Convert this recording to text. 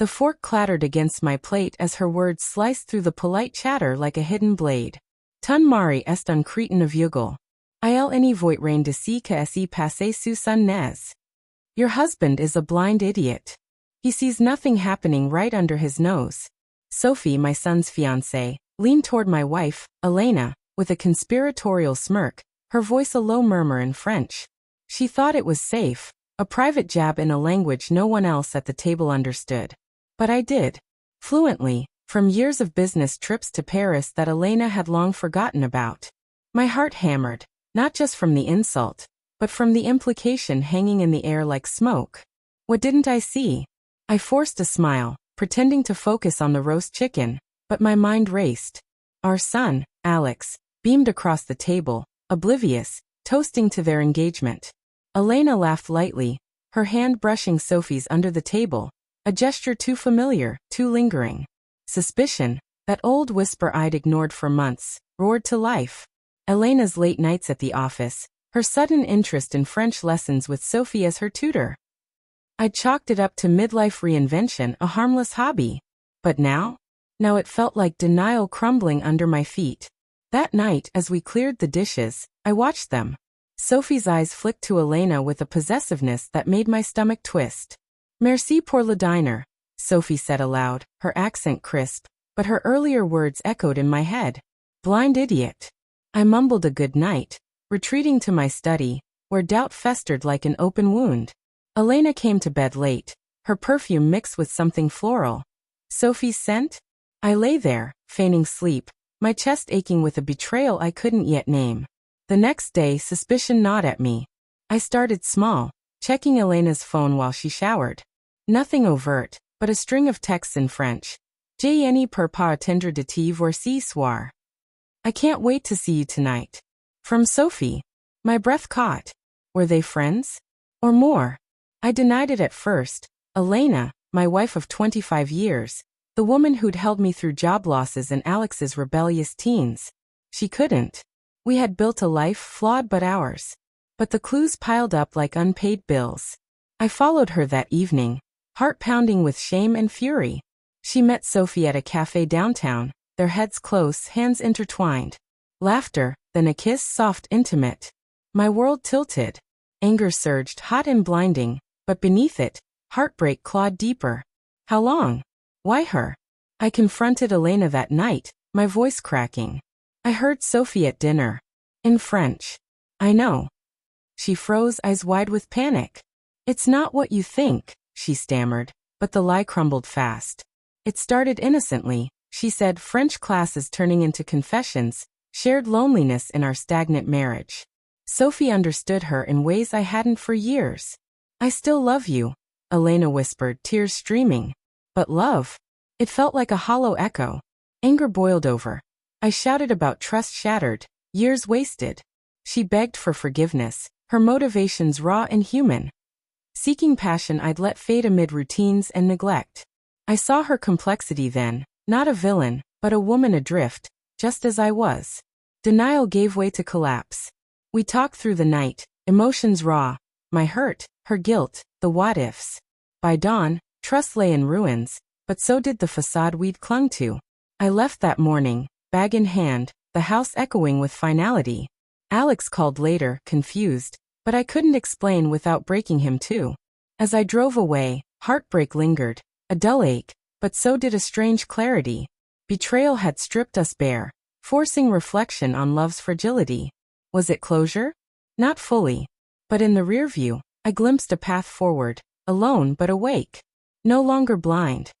The fork clattered against my plate as her words sliced through the polite chatter like a hidden blade. Ton mari est un crétin aveugle. Il n'y voit rien de ce que s'y passe sous son nez. Your husband is a blind idiot. He sees nothing happening right under his nose. Sophie, my son's fiancée, leaned toward my wife, Elena, with a conspiratorial smirk, her voice a low murmur in French. She thought it was safe, a private jab in a language no one else at the table understood. But I did. Fluently, from years of business trips to Paris that Elena had long forgotten about. My heart hammered, not just from the insult, but from the implication hanging in the air like smoke. What didn't I see? I forced a smile, pretending to focus on the roast chicken, but my mind raced. Our son, Alex, beamed across the table, oblivious, toasting to their engagement. Elena laughed lightly, her hand brushing Sophie's under the table, a gesture too familiar, too lingering. Suspicion, that old whisper I'd ignored for months, roared to life. Elena's late nights at the office, her sudden interest in French lessons with Sophie as her tutor. I'd chalked it up to midlife reinvention, a harmless hobby. But now? Now it felt like denial crumbling under my feet. That night, as we cleared the dishes, I watched them. Sophie's eyes flicked to Elena with a possessiveness that made my stomach twist. Merci pour le dîner, Sophie said aloud, her accent crisp, but her earlier words echoed in my head. Blind idiot. I mumbled a good night, retreating to my study, where doubt festered like an open wound. Elena came to bed late, her perfume mixed with something floral. Sophie's scent? I lay there, feigning sleep, my chest aching with a betrayal I couldn't yet name. The next day, suspicion gnawed at me. I started small, checking Elena's phone while she showered. Nothing overt, but a string of texts in French. Je ne peux pas attendre de te voir ce soir. I can't wait to see you tonight. From Sophie. My breath caught. Were they friends? Or more? I denied it at first. Elena, my wife of 25 years, the woman who'd held me through job losses and Alex's rebellious teens. She couldn't. We had built a life flawed but ours. But the clues piled up like unpaid bills. I followed her that evening, heart pounding with shame and fury. She met Sophie at a cafe downtown, their heads close, hands intertwined. Laughter, then a kiss, soft, intimate. My world tilted. Anger surged, hot and blinding, but beneath it, heartbreak clawed deeper. How long? Why her? I confronted Elena that night, my voice cracking. I heard Sophie at dinner. In French. I know. She froze, eyes wide with panic. It's not what you think, she stammered, but the lie crumbled fast. It started innocently, she said, French classes turning into confessions, shared loneliness in our stagnant marriage. Sophie understood her in ways I hadn't for years. I still love you, Elena whispered, tears streaming. But love? It felt like a hollow echo. Anger boiled over. I shouted about trust shattered, years wasted. She begged for forgiveness, her motivations raw and human. Seeking passion I'd let fade amid routines and neglect. I saw her complexity then, not a villain, but a woman adrift, just as I was. Denial gave way to collapse. We talked through the night, emotions raw, my hurt, her guilt, the what-ifs. By dawn, trust lay in ruins, but so did the facade we'd clung to. I left that morning, bag in hand, the house echoing with finality. Alex called later, confused, but I couldn't explain without breaking him too. As I drove away, heartbreak lingered, a dull ache, but so did a strange clarity. Betrayal had stripped us bare, forcing reflection on love's fragility. Was it closure? Not fully. But in the rear view, I glimpsed a path forward, alone but awake. No longer blind.